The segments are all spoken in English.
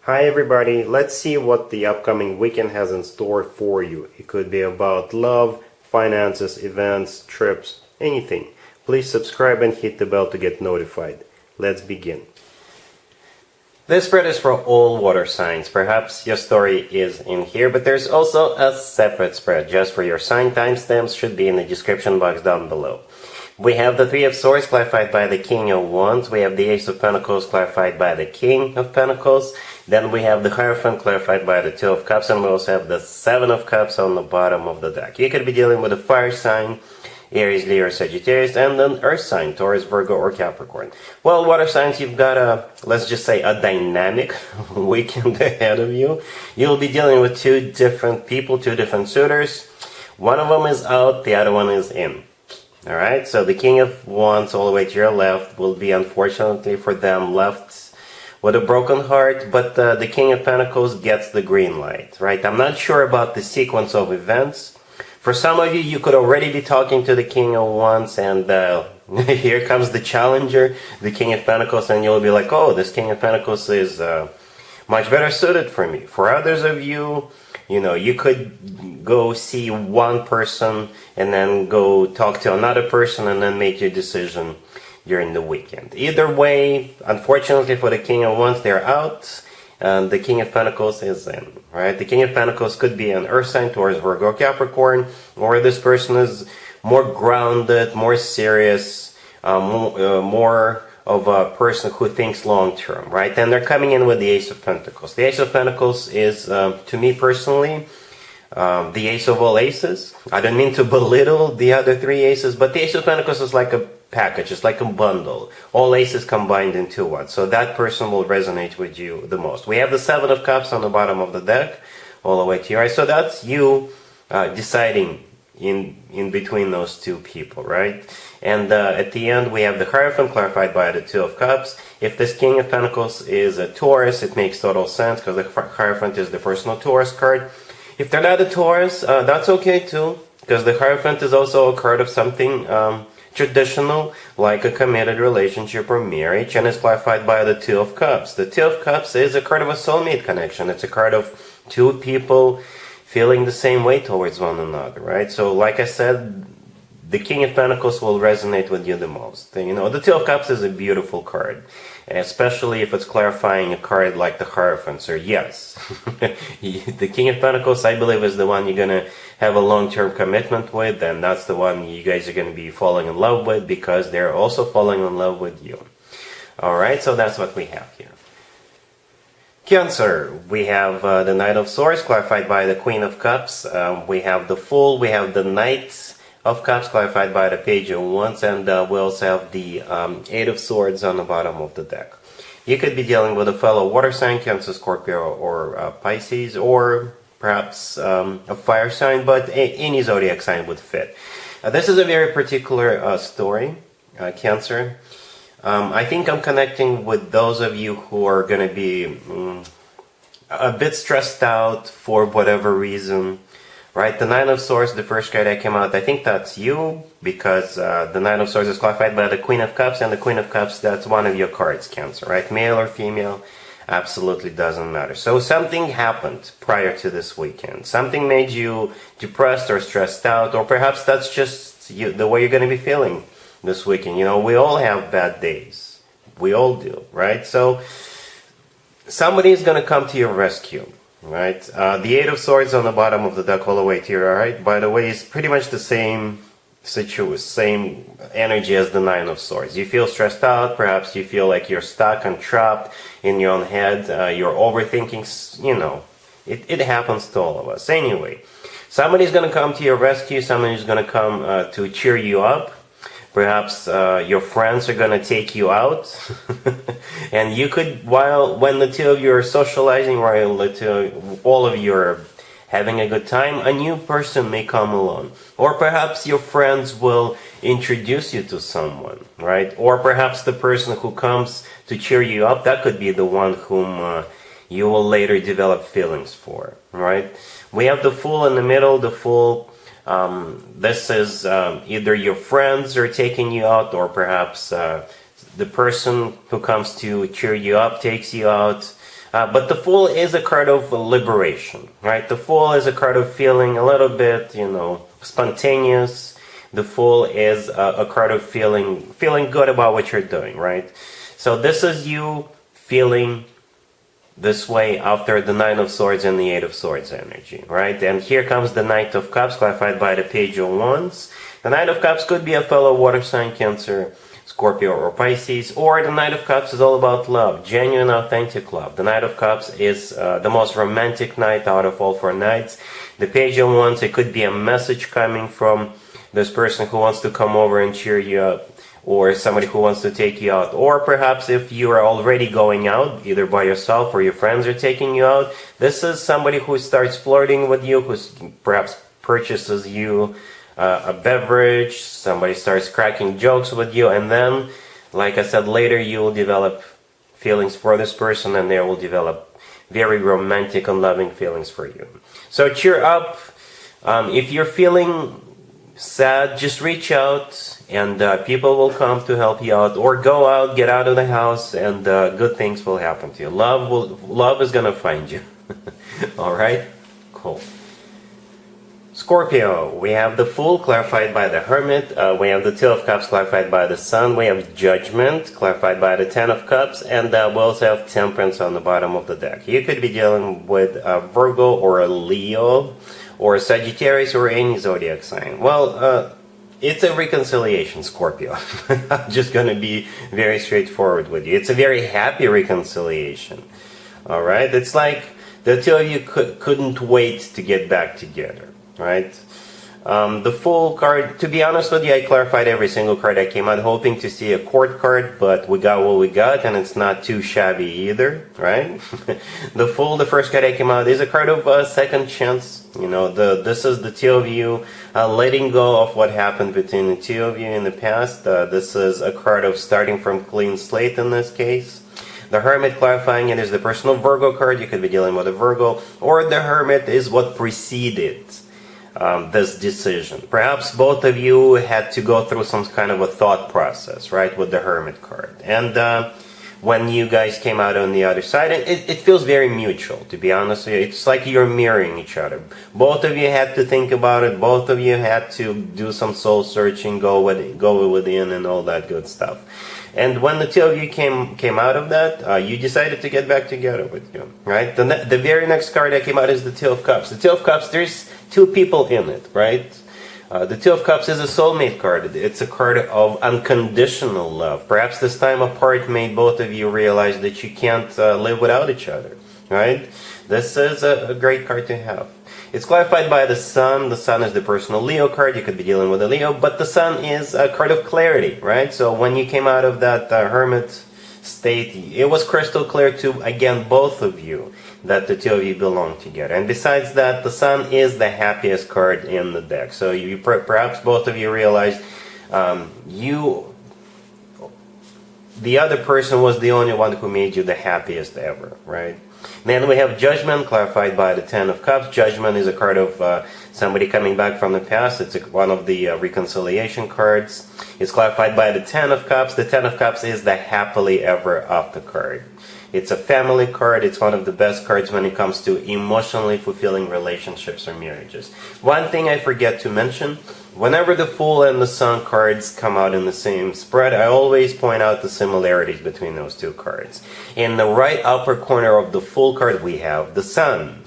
Hi everybody, let's see what the upcoming weekend has in store for you. It could be about love, finances, events, trips, anything. Please subscribe and hit the bell to get notified. Let's begin. This spread is for all water signs. Perhaps your story is in here, but there's also a separate spread just for your sign. Timestamps should be in the description box down below. We have the Three of Swords clarified by the King of Wands. We have the Ace of Pentacles clarified by the King of Pentacles. Then we have the Hierophant clarified by the Two of Cups. And we also have the Seven of Cups on the bottom of the deck. You could be dealing with a fire sign, Aries, Leo, Sagittarius, and an earth sign, Taurus, Virgo, or Capricorn. Well, water signs, you've got let's just say, a dynamic weekend ahead of you. You'll be dealing with two different people, two different suitors. One of them is out, the other one is in. Alright, so the King of Wands all the way to your left will be, unfortunately for them, left with a broken heart, but the King of Pentacles gets the green light, right? I'm not sure about the sequence of events. For some of you, you could already be talking to the King of Wands, and here comes the challenger, the King of Pentacles, and you'll be like, oh, this King of Pentacles is much better suited for me. For others of you, you could go see one person and then go talk to another person and then make your decision during the weekend. Either way, unfortunately for the King of Wands, they're out, and the King of Pentacles is in, right? The King of Pentacles could be an earth sign, Taurus, Virgo, Capricorn, or this person is more grounded, more serious, more of a person who thinks long term, right? And they're coming in with the Ace of Pentacles. The Ace of Pentacles is, to me personally, the ace of all aces. I don't mean to belittle the other three aces, but the Ace of Pentacles is like a package, it's like a bundle. All aces combined into one. So that person will resonate with you the most. We have the Seven of Cups on the bottom of the deck, all the way to your right. So that's you deciding in between those two people, right? And at the end, we have the Hierophant clarified by the Two of Cups. If this King of Pentacles is a Taurus, it makes total sense because the Hierophant is the personal Taurus card. If they're not a Taurus, that's okay too, because the Hierophant is also a card of something traditional, like a committed relationship or marriage, and is clarified by the Two of Cups. The Two of Cups is a card of a soulmate connection. It's a card of two people feeling the same way towards one another, right? So like I said, the King of Pentacles will resonate with you the most. The Two of Cups is a beautiful card, especially if it's clarifying a card like the Hierophant. So yes, the King of Pentacles, I believe, is the one you're going to have a long-term commitment with, and that's the one you guys are going to be falling in love with because they're also falling in love with you. Alright, so that's what we have here. Cancer, we have the Knight of Swords clarified by the Queen of Cups. We have the Fool, we have the Knight of Cups clarified by the Page of Wands, and we also have the Eight of Swords on the bottom of the deck. You could be dealing with a fellow water sign, Cancer, Scorpio, or Pisces, or perhaps a fire sign, but any zodiac sign would fit. This is a very particular story, Cancer. I think I'm connecting with those of you who are going to be a bit stressed out for whatever reason, right? The Nine of Swords, the first card that came out, I think that's you, because the Nine of Swords is clarified by the Queen of Cups, and the Queen of Cups, that's one of your cards, Cancer, right? Male or female, absolutely doesn't matter. So something happened prior to this weekend. Something made you depressed or stressed out, or perhaps that's just the way you're going to be feeling this weekend. We all have bad days. We all do, right? So somebody is going to come to your rescue, right? The Eight of Swords on the bottom of the deck all the way to your right, by the way, is pretty much the same energy as the Nine of Swords. You feel stressed out, perhaps you feel like you're stuck and trapped in your own head, you're overthinking, it happens to all of us. Anyway, somebody's going to come to your rescue, somebody's going to come to cheer you up. Perhaps your friends are going to take you out, and you could, when the two of you are socializing, while all of you are having a good time, a new person may come along. Or perhaps your friends will introduce you to someone, right? Or perhaps the person who comes to cheer you up, that could be the one whom you will later develop feelings for, right? We have the Fool in the middle. The Fool, this is either your friends are taking you out, or perhaps the person who comes to cheer you up takes you out. But the Fool is a card of liberation, right? The Fool is a card of feeling a little bit, spontaneous. The Fool is a card of feeling good about what you're doing, right? So this is you feeling this way after the Nine of Swords and the Eight of Swords energy, right? And here comes the Knight of Cups, clarified by the Page of Wands. The Knight of Cups could be a fellow water sign, Cancer, Scorpio, or Pisces, or the Knight of Cups is all about love, genuine, authentic love. The Knight of Cups is the most romantic knight out of all four knights. The Page of Wands, it could be a message coming from this person who wants to come over and cheer you up, or somebody who wants to take you out, or perhaps if you are already going out, either by yourself or your friends are taking you out, this is somebody who starts flirting with you, who perhaps purchases you a beverage, somebody starts cracking jokes with you, and then, like I said, later you will develop feelings for this person, and they will develop very romantic and loving feelings for you. So cheer up. If you're feeling sad, just reach out, and people will come to help you out, or go out, get out of the house, and good things will happen to you. Love is gonna find you. All right, cool. Scorpio, we have the Fool clarified by the Hermit, we have the Two of Cups clarified by the Sun, we have Judgment clarified by the Ten of Cups, and we also have Temperance on the bottom of the deck. You could be dealing with a Virgo or a Leo or a Sagittarius or any zodiac sign. Well, it's a reconciliation, Scorpio. I'm just going to be very straightforward with you. It's a very happy reconciliation. All right? It's like the two of you couldn't wait to get back together. Right? The Fool card, to be honest with you, I clarified every single card I came out hoping to see a court card, but we got what we got, and it's not too shabby either, right? The Fool, the first card I came out, is a card of second chance. This is the two of you letting go of what happened between the two of you in the past. This is a card of starting from clean slate in this case. The Hermit, clarifying it, is the personal Virgo card. You could be dealing with a Virgo, or the Hermit is what preceded this decision. Perhaps both of you had to go through some kind of a thought process, right, with the Hermit card. And when you guys came out on the other side, it feels very mutual, to be honest with you. It's like you're mirroring each other. Both of you had to think about it. Both of you had to do some soul searching, go within, and all that good stuff. And when the two of you came out of that, you decided to get back together with you, right? The very next card that came out is the Two of Cups. The Two of Cups, there's two people in it, right? The Two of Cups is a soulmate card. It's a card of unconditional love. Perhaps this time apart made both of you realize that you can't live without each other, right? This is a great card to have. It's clarified by the Sun. The Sun is the personal Leo card. You could be dealing with a Leo, but the Sun is a card of clarity, right? So when you came out of that Hermit state, it was crystal clear to, again, both of you, that the two of you belong together. And besides that, the Sun is the happiest card in the deck. So you perhaps both of you realized the other person was the only one who made you the happiest ever, right? Then we have Judgment, clarified by the Ten of Cups. Judgment is a card of somebody coming back from the past. It's one of the reconciliation cards. It's clarified by the Ten of Cups. The Ten of Cups is the happily ever after card. It's a family card. It's one of the best cards when it comes to emotionally fulfilling relationships or marriages. One thing I forget to mention, whenever the Fool and the Sun cards come out in the same spread, I always point out the similarities between those two cards. In the right upper corner of the Fool card, we have the Sun.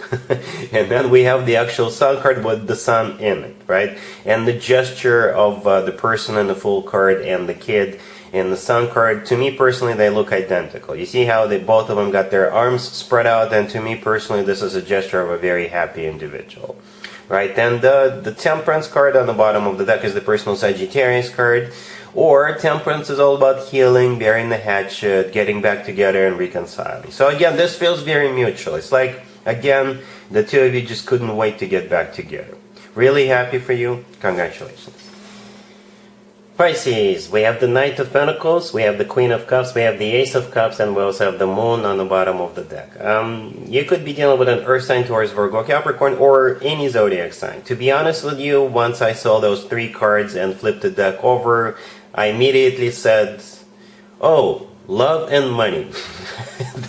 And then we have the actual Sun card with the Sun in it, right? And the gesture of the person in the Fool card and the kid in the Sun card, to me personally, they look identical. You see how both of them got their arms spread out, and to me personally, this is a gesture of a very happy individual. Right, and the Temperance card on the bottom of the deck is the personal Sagittarius card, or Temperance is all about healing, burying the hatchet, getting back together and reconciling. So again, this feels very mutual. It's like, again, the two of you just couldn't wait to get back together. Really happy for you. Congratulations. Pisces, we have the Knight of Pentacles, we have the Queen of Cups, we have the Ace of Cups, and we also have the Moon on the bottom of the deck. You could be dealing with an Earth sign, Taurus, Virgo, Capricorn, or any zodiac sign. To be honest with you, once I saw those three cards and flipped the deck over, I immediately said, oh, love and money.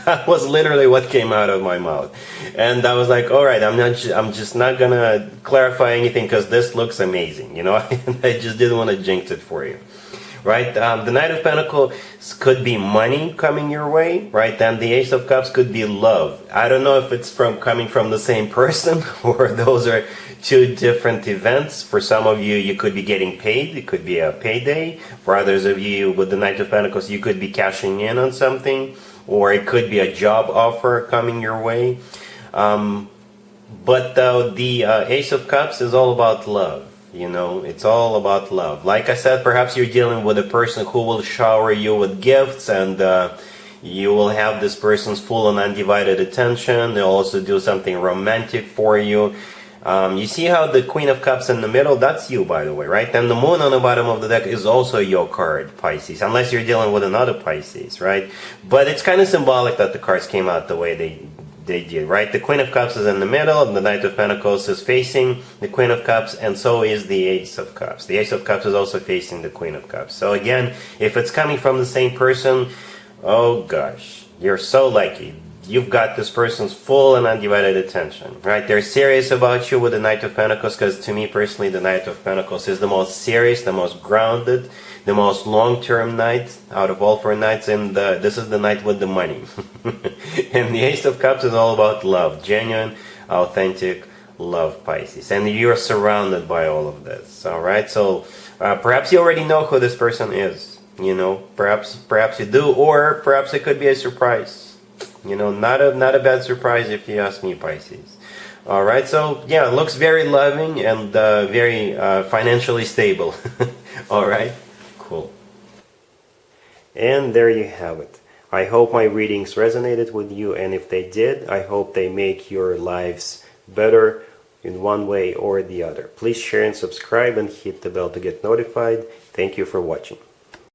That was literally what came out of my mouth. And I was like, all right, I'm just not gonna clarify anything because this looks amazing, you know. I just didn't want to jinx it for you. Right, the Knight of Pentacles could be money coming your way, right? And the Ace of Cups could be love. I don't know if it's coming from the same person or those are two different events. For some of you, you could be getting paid. It could be a payday. For others of you, with the Knight of Pentacles, you could be cashing in on something, or it could be a job offer coming your way. But the Ace of Cups is all about love. You know, it's all about love. Like I said, perhaps you're dealing with a person who will shower you with gifts, and you will have this person's full and undivided attention. They'll also do something romantic for you. You see how the Queen of Cups in the middle, that's you, by the way, right? And the Moon on the bottom of the deck is also your card, Pisces, unless you're dealing with another Pisces, right? But it's kind of symbolic that the cards came out the way they did, right? The Queen of Cups is in the middle, and the Knight of Pentacles is facing the Queen of Cups, and so is the Ace of Cups. The Ace of Cups is also facing the Queen of Cups. So again, if it's coming from the same person, oh gosh, you're so lucky. You've got this person's full and undivided attention, right? They're serious about you with the Knight of Pentacles, because to me personally, the Knight of Pentacles is the most serious, the most grounded, the most long-term knight out of all four knights, and this is the knight with the money. And the Ace of Cups is all about love, genuine, authentic love, Pisces. And you're surrounded by all of this, all right? So perhaps you already know who this person is, you know, perhaps you do, or perhaps it could be a surprise. You know, not a bad surprise if you ask me, Pisces. All right, so yeah, it looks very loving and very financially stable. All right, cool. And there you have it. I hope my readings resonated with you, and if they did, I hope they make your lives better in one way or the other. Please share and subscribe and hit the bell to get notified. Thank you for watching.